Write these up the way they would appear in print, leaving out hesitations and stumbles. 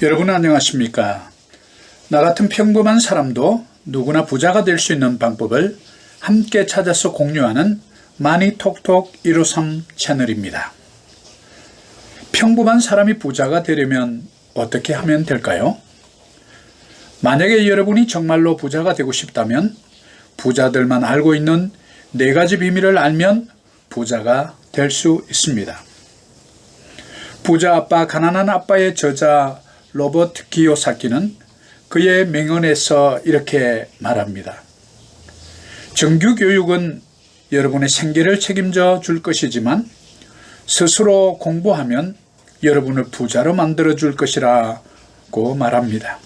여러분 안녕하십니까? 나 같은 평범한 사람도 누구나 부자가 될 수 있는 방법을 함께 찾아서 공유하는 마니톡톡 153 채널입니다. 평범한 사람이 부자가 되려면 어떻게 하면 될까요? 만약에 여러분이 정말로 부자가 되고 싶다면 부자들만 알고 있는 4가지 비밀을 알면 부자가 될 수 있습니다. 부자 아빠, 가난한 아빠의 저자 로버트 기요사키는 그의 명언에서 이렇게 말합니다. 정규 교육은 여러분의 생계를 책임져 줄 것이지만 스스로 공부하면 여러분을 부자로 만들어 줄 것이라고 말합니다.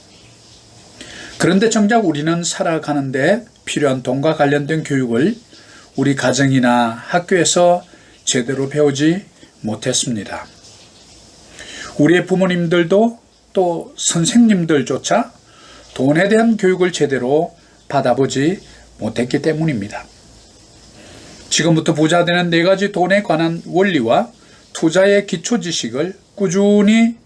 그런데 정작 우리는 살아가는데 필요한 돈과 관련된 교육을 우리 가정이나 학교에서 제대로 배우지 못했습니다. 우리의 부모님들도 또 선생님들조차 돈에 대한 교육을 제대로 받아보지 못했기 때문입니다. 지금부터 부자 되는 4가지 돈에 관한 원리와 투자의 기초 지식을 꾸준히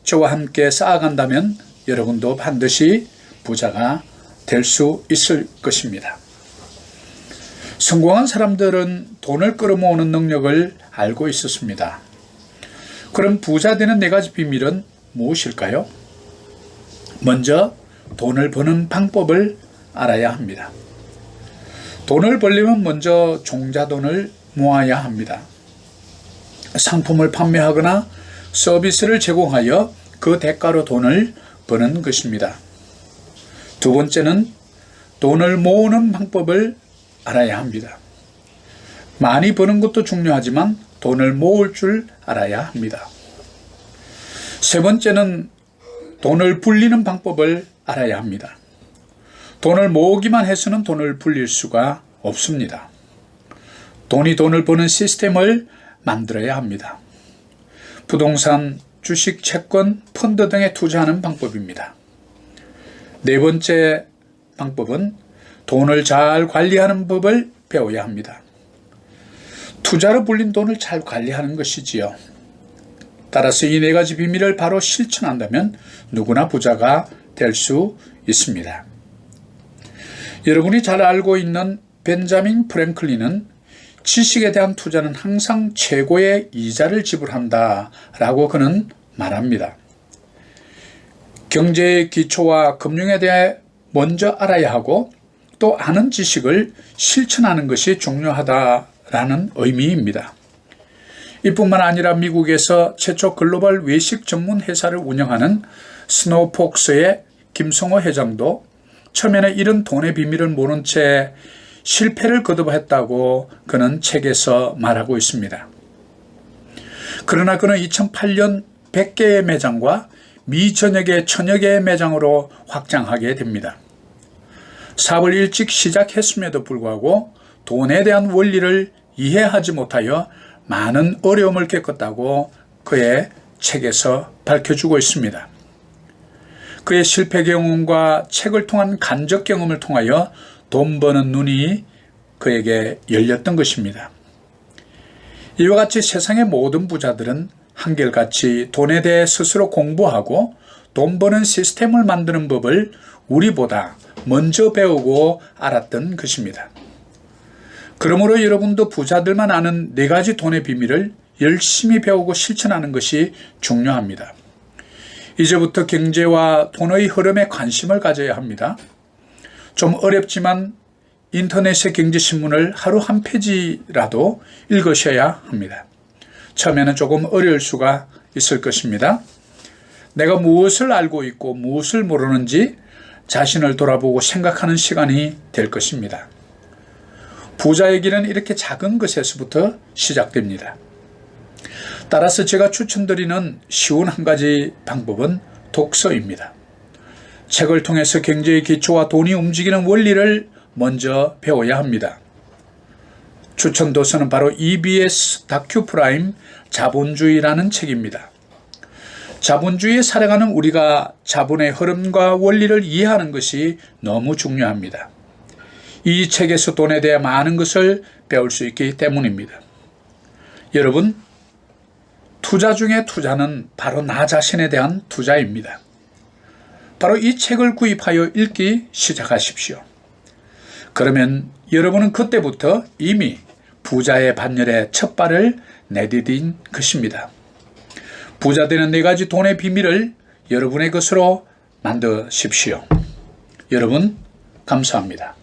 저와 함께 쌓아간다면 여러분도 반드시 부자가 될 수 있을 것입니다. 성공한 사람들은 돈을 끌어모으는 능력을 알고 있었습니다. 그럼 부자 되는 4가지 비밀은 무엇일까요? 먼저 돈을 버는 방법을 알아야 합니다. 돈을 벌려면 먼저 종자돈을 모아야 합니다. 상품을 판매하거나 서비스를 제공하여 그 대가로 돈을 버는 것입니다. 두 번째는 돈을 모으는 방법을 알아야 합니다. 많이 버는 것도 중요하지만 돈을 모을 줄 알아야 합니다. 세 번째는 돈을 불리는 방법을 알아야 합니다. 돈을 모으기만 해서는 돈을 불릴 수가 없습니다. 돈이 돈을 버는 시스템을 만들어야 합니다. 부동산, 주식, 채권, 펀드 등에 투자하는 방법입니다. 네 번째 방법은 돈을 잘 관리하는 법을 배워야 합니다. 투자로 불린 돈을 잘 관리하는 것이지요. 따라서 이 4가지 비밀을 바로 실천한다면 누구나 부자가 될 수 있습니다. 여러분이 잘 알고 있는 벤자민 프랭클린은 지식에 대한 투자는 항상 최고의 이자를 지불한다 라고 그는 말합니다. 경제의 기초와 금융에 대해 먼저 알아야 하고 또 아는 지식을 실천하는 것이 중요하다라는 의미입니다. 이뿐만 아니라 미국에서 최초 글로벌 외식 전문 회사를 운영하는 스노우폭스의 김성호 회장도 처음에는 이런 돈의 비밀을 모른 채 실패를 거듭했다고 그는 책에서 말하고 있습니다. 그러나 그는 2008년 100개의 매장과 미 전역의 1000여 개의 매장으로 확장하게 됩니다. 사업을 일찍 시작했음에도 불구하고 돈에 대한 원리를 이해하지 못하여 많은 어려움을 겪었다고 그의 책에서 밝혀주고 있습니다. 그의 실패 경험과 책을 통한 간접 경험을 통하여 돈 버는 눈이 그에게 열렸던 것입니다. 이와 같이 세상의 모든 부자들은 한결같이 돈에 대해 스스로 공부하고 돈 버는 시스템을 만드는 법을 우리보다 먼저 배우고 알았던 것입니다. 그러므로 여러분도 부자들만 아는 4가지 돈의 비밀을 열심히 배우고 실천하는 것이 중요합니다. 이제부터 경제와 돈의 흐름에 관심을 가져야 합니다. 좀 어렵지만 인터넷의 경제신문을 하루 한 페이지라도 읽으셔야 합니다. 처음에는 조금 어려울 수가 있을 것입니다. 내가 무엇을 알고 있고 무엇을 모르는지 자신을 돌아보고 생각하는 시간이 될 것입니다. 부자의 길은 이렇게 작은 것에서부터 시작됩니다. 따라서 제가 추천드리는 쉬운 한 가지 방법은 독서입니다. 책을 통해서 경제의 기초와 돈이 움직이는 원리를 먼저 배워야 합니다. 추천 도서는 바로 EBS 다큐프라임 자본주의라는 책입니다. 자본주의에 살아가는 우리가 자본의 흐름과 원리를 이해하는 것이 너무 중요합니다. 이 책에서 돈에 대해 많은 것을 배울 수 있기 때문입니다. 여러분, 투자 중에 투자는 바로 나 자신에 대한 투자입니다. 바로 이 책을 구입하여 읽기 시작하십시오. 그러면 여러분은 그때부터 이미 부자의 반열에 첫 발을 내디딘 것입니다. 부자 되는 4가지 돈의 비밀을 여러분의 것으로 만드십시오. 여러분, 감사합니다.